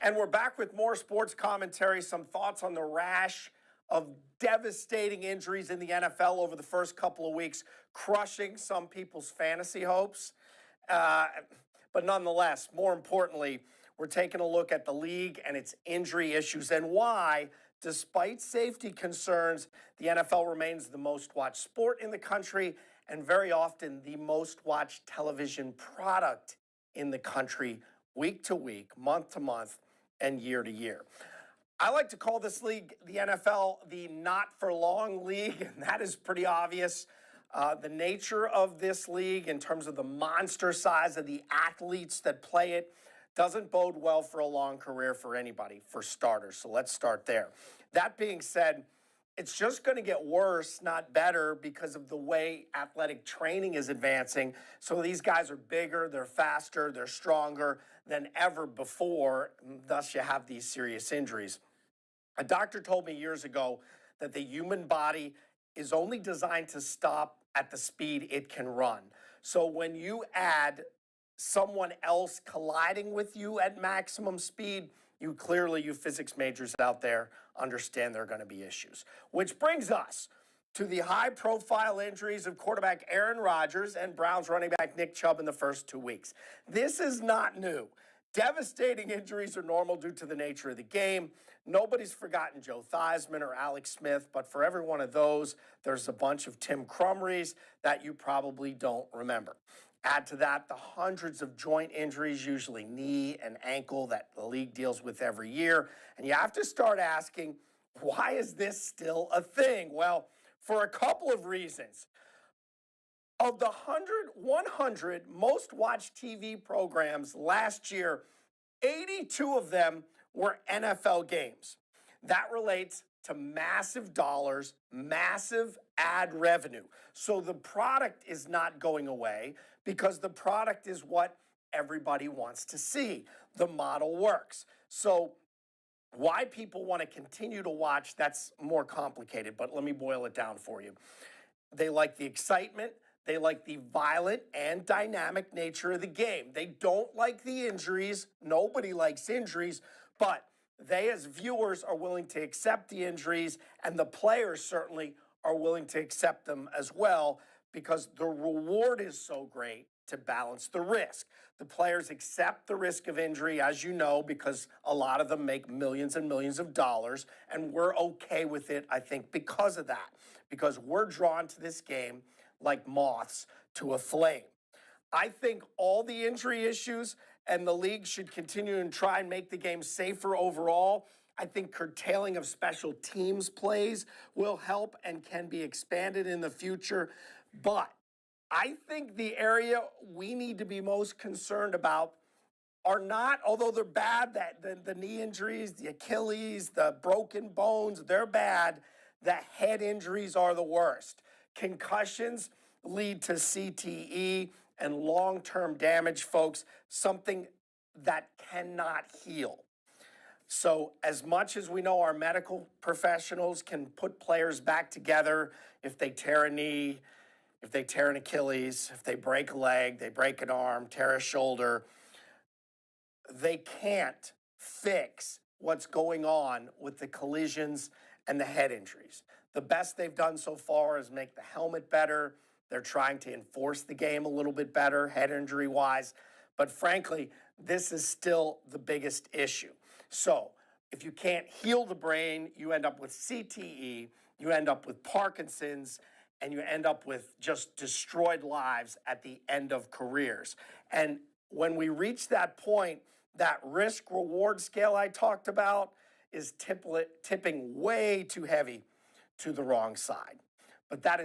And we're back with more sports commentary, some thoughts on the rash of devastating injuries in the NFL over the first couple of weeks, crushing some people's fantasy hopes. Uh, but nonetheless, more importantly, we're taking a look at the league and its injury issues and why, despite safety concerns, the NFL remains the most watched sport in the country and very often the most watched television product in the country week to week, month to month, and year to year. I like to call this league, the NFL, the not for long league, and that is pretty obvious. The nature of this league, in terms of the monster size of the athletes that play it, doesn't bode well for a long career for anybody, for starters. So let's start there. That being said, it's just going to get worse, not better, because of the way athletic training is advancing. So these guys are bigger, they're faster, they're stronger than ever before. Thus, you have these serious injuries. A doctor told me years ago that the human body is only designed to stop at the speed it can run. So when you add someone else colliding with you at maximum speed, you physics majors out there, understand there are going to be issues. Which brings us to the high-profile injuries of quarterback Aaron Rodgers and Browns running back Nick Chubb in the first 2 weeks. This is not new. Devastating injuries are normal due to the nature of the game. Nobody's forgotten Joe Theismann or Alex Smith, but for every one of those, there's a bunch of Tim Crumries that you probably don't remember. Add to that the hundreds of joint injuries, usually knee and ankle, that the league deals with every year. And you have to start asking, why is this still a thing? Well, for a couple of reasons. Of the 100 most watched TV programs last year, 82 of them were NFL games. That relates to massive dollars, massive ad revenue. So the product is not going away because the product is what everybody wants to see. The model works. So why people want to continue to watch, that's more complicated, but let me boil it down for you. They like the excitement. They like the violent and dynamic nature of the game. They don't like the injuries. Nobody likes injuries, but they as viewers are willing to accept the injuries, and the players certainly are willing to accept them as well because the reward is so great to balance the risk. The players accept the risk of injury, as you know, because a lot of them make millions and millions of dollars, and we're okay with it, I think, because of that, because we're drawn to this game like moths to a flame. I think all the injury issues and the league should continue and try and make the game safer overall. I think curtailing of special teams plays will help and can be expanded in the future. But I think the area we need to be most concerned about are not, although they're bad, that the knee injuries, the Achilles, the broken bones, they're bad. The head injuries are the worst. Concussions lead to CTE and long-term damage, folks, something that cannot heal. So as much as we know our medical professionals can put players back together if they tear a knee, if they tear an Achilles, if they break a leg, they break an arm, tear a shoulder, they can't fix what's going on with the collisions and the head injuries. The best they've done so far is make the helmet better. They're trying to enforce the game a little bit better, head injury-wise. But frankly, this is still the biggest issue. So if you can't heal the brain, you end up with CTE, you end up with Parkinson's, and you end up with just destroyed lives at the end of careers. And when we reach that point, that risk-reward scale I talked about is tipping way too heavy to the wrong side. But that is